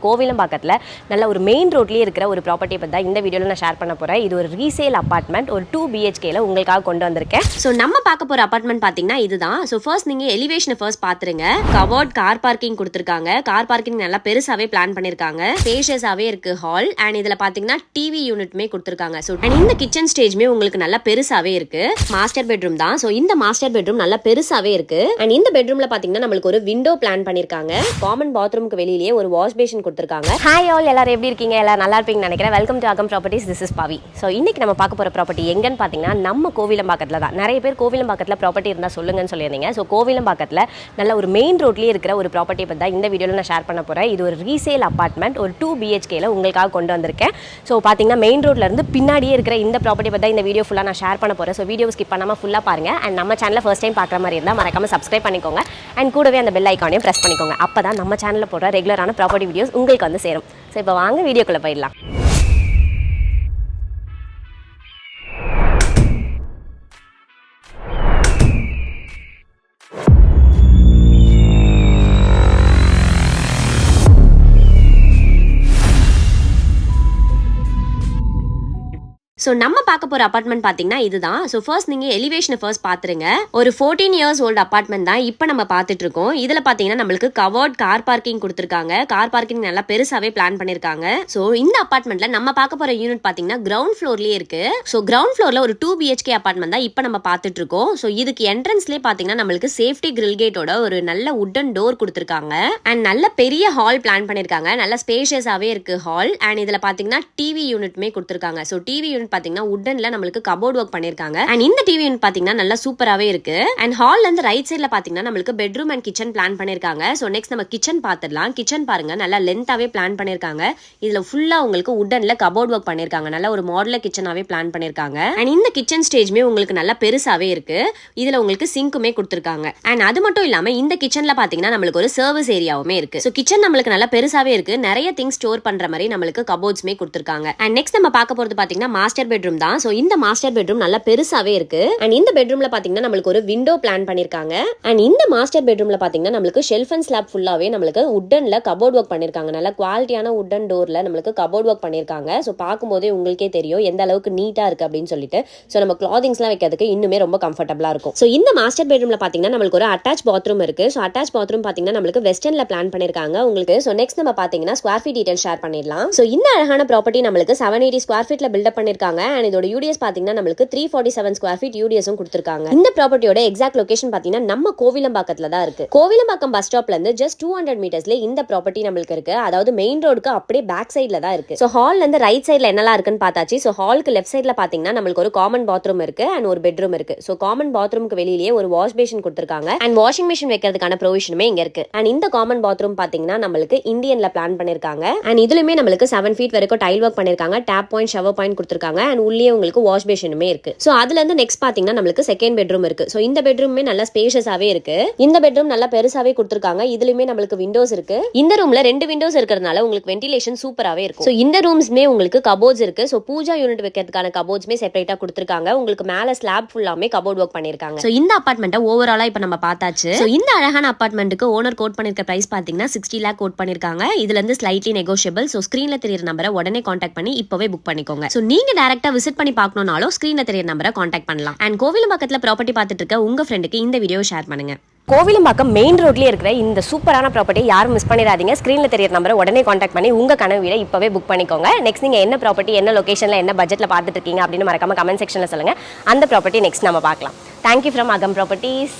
கோவிலம்பாக்கத்தில் நல்ல ஒரு மெயின் ரோட்லேயே இருக்கிற ஒரு ப்ராப்பர்ட்டி பற்றி தான் இந்த வீடியோவில் நான் ஷேர் பண்ண போகிறேன். இது ஒரு ரீசேல் அப்பார்ட்மெண்ட், ஒரு 2 BHKல உங்களுக்காக கொண்டு வந்திருக்கேன். ஸோ நம்ம பார்க்க போகிற அப்பார்ட்மெண்ட் பார்த்தீங்கன்னா இதுதான். ஸோ ஃபர்ஸ்ட் நீங்கள் எலிவேஷனை ஃபர்ஸ்ட் பார்த்துருங்க. கவர்ட் கார் பார்க்கிங் கொடுத்துருக்காங்க. கார் பார்க்கிங் நல்லா பெருசாகவே பிளான் பண்ணியிருக்காங்க. ஸ்பேஷியஸாகவே இருக்குது ஹால். அண்ட் இதில் பார்த்தீங்கன்னா டிவி யூனிட்மே கொடுத்துருக்காங்க. ஸோ அண்ட் இந்த கிச்சன் ஸ்டேஜ்மே உங்களுக்கு நல்லா பெருசாகவே இருக்குது. மாஸ்டர் பெட்ரூம் தான். ஸோ இந்த மாஸ்டர் பெட்ரூம் நல்லா பெருசாகவே இருக்குது. அண்ட் இந்த பெட்ரூமில் பார்த்தீங்கன்னா நம்மளுக்கு ஒரு விண்டோ பிளான் பண்ணியிருக்காங்க. காமன் பாத்ரூமுக்கு வெளியிலேயே ஒரு வாஷ் பேஷன் கொடுத்துருக்காங்க. ஹாய் ஆல், எல்லாரும் எப்படி இருக்கீங்க? எல்லாரும் நல்லா இருப்பீங்கன்னு நினைக்கிறேன். வெல்கம் டு அகம் properties. This is Pavi. So இன்னைக்கு நம்ம பார்க்க போகிற ப்ராப்பர்ட்டி எங்கன்னு பார்த்தீங்கன்னா நம்ம கோவிலம்பாக்கத்தில் தான். நிறைய பேர் கோவிலம்பாக்கத்தில் ப்ராப்பர்ட்டி இருந்தால் சொல்லுங்கன்னு சொல்லியிருந்தீங்க. ஸோ கோவிலம்பாக்கத்தில் நல்ல ஒரு மெயின் ரோட்லேயே இருக்கிற ஒரு ப்ராப்பர்ட்டி பற்றி தான் இந்த வீடியோவில் நான் ஷேர் பண்ண போகிறேன். இது ஒரு ரீசேல் அப்பார்ட்மெண்ட், ஒரு 2 BHKல உங்களுக்காக கொண்டு வந்திருக்கேன். ஸோ பார்த்தீங்கன்னா மெயின் ரோட்லேருந்து பின்னாடியே இருக்கிற இந்த ப்ராப்பர்ட்டி பற்றி தான் இந்த வீடியோ ஃபுல்லாக நான் ஷேர் பண்ண போகிறேன். ஸோ வீடியோ ஸ்கிப் பண்ணாமல் ஃபுல்லாக பாருங்கள். அண்ட் நம்ம சேனலில் ஃபர்ஸ்ட் டைம் பார்க்குற மாதிரி இருந்தால் மறக்காம சப்ஸ்கிரைப் பண்ணிக்கோங்க. அண்ட் கூடவே அந்த பெல் ஐக்கானையும் ப்ரெஸ் பண்ணிக்கோங்க. அப்போ தான் நம்ம சேனலில் போடுற ரெகுலரான ப்ராப்பர்ட்டி வீடியோஸ் உங்களுக்கு வந்து சேரும். ஸோ இப்போ வாங்க வீடியோக்குள்ளே போயிடலாம். ஸோ நம்ம பார்க்க போகிற அப்பார்ட்மெண்ட் பார்த்தீங்கன்னா இதுதான். ஸோ ஃபர்ஸ்ட் நீங்கள் எலிவேஷனை ஃபர்ஸ்ட் பார்த்துருங்க. ஒரு 14 years old அப்பார்ட்மெண்ட் தான் இப்போ நம்ம பார்த்துட்டு இருக்கோம். இதில் பார்த்தீங்கன்னா நம்மளுக்கு கவர்ட் கார் பார்க்கிங் கொடுத்துருக்காங்க. கார் பார்க்கிங் நல்லா பெருசாகவே பிளான் பண்ணியிருக்காங்க. ஸோ இந்த அப்பார்ட்மெண்ட்டில் நம்ம பார்க்க போகிற யூனிட் பார்த்தீங்கன்னா கிரவுண்ட் ஃப்ளோர்லேயே இருக்கு. ஸோ கிரவுண்ட் ஃப்ளோரில் ஒரு 2 BHK அப்பார்ட்மெண்ட் தான் இப்போ நம்ம பார்த்துட்டு இருக்கோம். ஸோ இதுக்கு என்ட்ரன்ஸ்லேயே பார்த்தீங்கன்னா நம்மளுக்கு சேஃப்டி கிரில் கேட்டோட ஒரு நல்ல உட்டன் டோர் கொடுத்துருக்காங்க. அண்ட் நல்ல பெரிய ஹால் பிளான் பண்ணியிருக்காங்க. நல்ல ஸ்பேஷியஸாகவே இருக்கு ஹால். அண்ட் இதில் பார்த்தீங்கன்னா டிவி யூனிட்மே கொடுத்துருக்காங்க. ஸோ டிவி யூனிட் பாத்தீங்கன்னா உட்டன்ல நம்மளுக்கு கபோர்ட் ஒர்க் பண்ணிருக்காங்க. அண்ட் இந்த டிவி யூனிட் பாத்தீங்கன்னா நல்லா சூப்பராவே இருக்கு. அண்ட் ஹால்ல இருந்து ரைட் சைடுல பாத்தீங்கன்னா நம்மளுக்கு பெட்ரூம் அண்ட் கிச்சன் பிளான் பண்ணிருக்காங்க. சோ நெக்ஸ்ட் நம்ம கிச்சன் பாத்துடலாம். கிச்சன் பாருங்க நல்லா லென்த்தாவே பிளான் பண்ணிருக்காங்க. இதுல ஃபுல்லா உங்களுக்கு உட்டன்ல கபோர்ட் ஒர்க் பண்ணிருக்காங்க. நல்ல ஒரு மாடலர் கிச்சனாவே பிளான் பண்ணிருக்காங்க. அண்ட் இந்த கிச்சன் ஸ்டேஜ்மே உங்களுக்கு நல்லா பெருசாவே இருக்கு. இதுல உங்களுக்கு சிங்க்குமே கொடுத்திருக்காங்க. அண்ட் அது மட்டும் இல்லாம இந்த கிச்சன்ல பாத்தீங்கன்னா நம்மளுக்கு ஒரு சர்வீஸ் ஏரியாவுமே இருக்கு. சோ கிச்சன் நம்மளுக்கு நல்லா பெருசாவே இருக்கு. நிறைய திங்ஸ் ஸ்டோர் பண்ற மாதிரி நம்மளுக்கு கபோர்ட்ஸ்மே கொடுத்திருக்காங்க. அண்ட் நெக்ஸ்ட் நம்ம பார்க்க போறது பாத்தீங்கன்னா மாஸ்டர் பெட்ரூம் தான். சோ இந்த மாஸ்டர் பெட்ரூம் நல்லா பெருசாவே இருக்கு. அண்ட் இந்த பெட்ரூம்ல பாத்தீங்கன்னா நம்மளுக்கு ஒரு விண்டோ பிளான் பண்ணிருக்காங்க. அண்ட் இந்த மாஸ்டர் பெட்ரூம்ல பாத்தீங்கன்னா நம்மளுக்கு ஷெல்ஃப் அண்ட் ஸ்லாப் ஃபுல்லாவே நம்மளுக்கு உட்டன்ல கபோர்ட் ஒர்க் பண்ணிருக்காங்க. நல்ல குவாலிட்டியான உட்டன் டோர்ல நம்மளுக்கு கபோர்ட் ஒர்க் பண்ணிருக்காங்க. சோ பாக்கும்போதே உங்களுக்கே தெரியும் எந்த அளவுக்கு நீட்டா இருக்கு அப்படின்னு சொல்லிட்டு. சோ நம்ம கிளாதிங்ஸ்லாம் வைக்கிறதுக்கு இன்னுமே ரொம்ப கம்ஃபர்டபுளா இருக்கும். சோ இந்த மாஸ்டர் பெட்ரூம்ல பாத்தீங்கன்னா நம்மளுக்கு ஒரு அட்டாச் பாத்ரூம் இருக்கு. சோ அட்டாச் பாத்ரூம் பாத்தீங்கன்னா நம்மளுக்கு வெஸ்டர்ன்ல பிளான் பண்ணிருக்காங்க உங்களுக்கு. சோ நெக்ஸ்ட் நம்ம பாத்தீங்கன்னா ஸ்கொயர் ஃபீட் டீடைல் ஷேர் பண்ணிடலாம். சோ இந்த அழகான ப்ராப்பர்ட்டி நம்மளுக்கு 780 ஸ்கொயர் ஃபீட்ல பில்டப் பண்ணிருக்காங்க. அண்ட் இதோட யூடிஎஸ் பாத்தீங்கன்னா நம்மளுக்கு 347 ஸ்கொயர் ஃபீட் யூடிஎஸும் கொடுத்திருக்காங்க. இந்த ப்ராப்பர்ட்டியோட எக்ஸாக்ட் லொகேஷன் பாத்தீங்கன்னா நம்ம கோவிலம்பாக்கத்துல தான் இருக்கு. கோவிலம்பாக்கம் பஸ் ஸ்டாப்ல இருந்து ஜஸ்ட் 200 மீட்டர்ஸ்ல இந்த ப்ராப்பர்ட்டி நம்மளுக்கு இருக்கு. அதாவது மெயின் ரோடுக்கு அப்படியே பேக் சைடுல தான் இருக்கு. சோ ஹால்ல இருந்து ரைட் சைடுல என்னலாம் இருக்குன்னு பார்த்தாச்சு. சோ ஹாலுக்கு லெஃப்ட் சைடுல பாத்தீங்கன்னா நம்மளுக்கு ஒரு காமன் பாத்ரூம் இருக்கு அண்ட் ஒரு பெட்ரூம் இருக்கு. சோ காமன் பாத்ரூமுக்கு வெளியிலேயே ஒரு வாஷ் பேஷன் கொடுத்திருக்காங்க. அண்ட் வாஷிங் மிஷின் வைக்கிறதுக்கான ப்ரொவிஷனுமே இங்க இருக்கு. அண்ட் இந்த காமன் பாத்ரூம் பாத்தீங்கன்னா நம்மளுக்கு இந்தியன்ல பிளான் பண்ணிருக்காங்க. அண்ட் இதுலயுமே நம்மளுக்கு 7 feet வரைக்கும் டைல் ஒர்க் பண்ணிருக்காங்க. டேப் பாயிண்ட், ஷவர் பாயிண்ட் கொடுத்திருக்காங்க. அண்ட் உள்ளே உங்களுக்கு வாஷ் பேஷனுமே இருக்கு. சோ அதுல இருந்து நெக்ஸ்ட் பாத்தீங்கன்னா நம்மளுக்கு செகண்ட் பெட்ரூம் இருக்கு. சோ இந்த பெட்ரூமே நல்லா ஸ்பேஷியஸாவே இருக்கு. இந்த பெட்ரூம் நல்லா பெருசாவே கொடுத்திருக்காங்க. இதுலயுமே நம்மளுக்கு விண்டோஸ் இருக்கு. இந்த ரூம்ல 2 விண்டோஸ் இருக்கிறதுனால உங்களுக்கு வென்டிலேஷன் சூப்பராவே இருக்கும். சோ இந்த ரூம்ஸ்மே உங்களுக்கு கபோர்ட்ஸ் இருக்கு. சோ பூஜா யூனிட் வைக்கிறதுக்கான கபோர்ட்ஸ்மே செப்பரேட்டா கொடுத்திருக்காங்க. உங்களுக்கு மேல ஸ்லாப் ஃபுல்லாமே கபோர்ட் ஒர்க் பண்ணிருக்காங்க. சோ இந்த அபார்ட்மெண்ட்டை ஓவராலா இப்ப நம்ம பார்த்தாச்சு. சோ இந்த அழகான அபார்ட்மெண்ட்டுக்கு ஓனர் கோட் பண்ணிருக்க பிரைஸ் பாத்தீங்கன்னா 60 lakh கோட் பண்ணிருக்காங்க. இதுல இருந்து ஸ்லைட்லி நெகோஷியபிள். சோ ஸ்கிரீன்ல தெரியுற நம்பரை உடனே கான்டாக்ட் பண்ணி இப்பவே புக் பண்ணிக்கோங்க. சோ நீங்க டைரக்டா விசிட் பண்ணி பார்க்கணும்னாலும் ஸ்கிரீன்ல தெரியுற நம்பரை கான்டாக்ட் பண்ணலாம். அண்ட் கோவிலம்பாக்கத்துல ப்ராப்பர்ட்டி பார்த்துட்டு இருக்க உங்க ஃப்ரெண்டுக்கு இந்த வீடியோவை ஷேர் பண்ணுங்க. கோவிலம்பாக்கம் மெயின் ரோட்லேயே இருக்கிற இந்த சூப்பரான ப்ராப்பர்ட்டி யாரும் மிஸ் பண்ணிடாதீங்க. ஸ்க்ரீனில் தெரியுற நம்பரை உடனே கான்டாக்ட் பண்ணி உங்கள் கனவு வீடை இப்போவே புக் பண்ணிக்கோங்க. நெக்ஸ்ட் நீங்கள் என்ன ப்ராப்பர்ட்டி, என்ன லொகேஷனில், என்ன பட்ஜெட்டில் பார்த்துட்டு இருக்கீங்க அப்படின்னு மறக்காம கமெண்ட் செக்ஷனில் சொல்லுங்கள். அந்த ப்ராப்பர்ட்டி நெக்ஸ்ட் நம்ம பார்க்கலாம். தேங்க்யூ ஃப்ரம் அகம் ப்ராப்பர்ட்டிஸ்.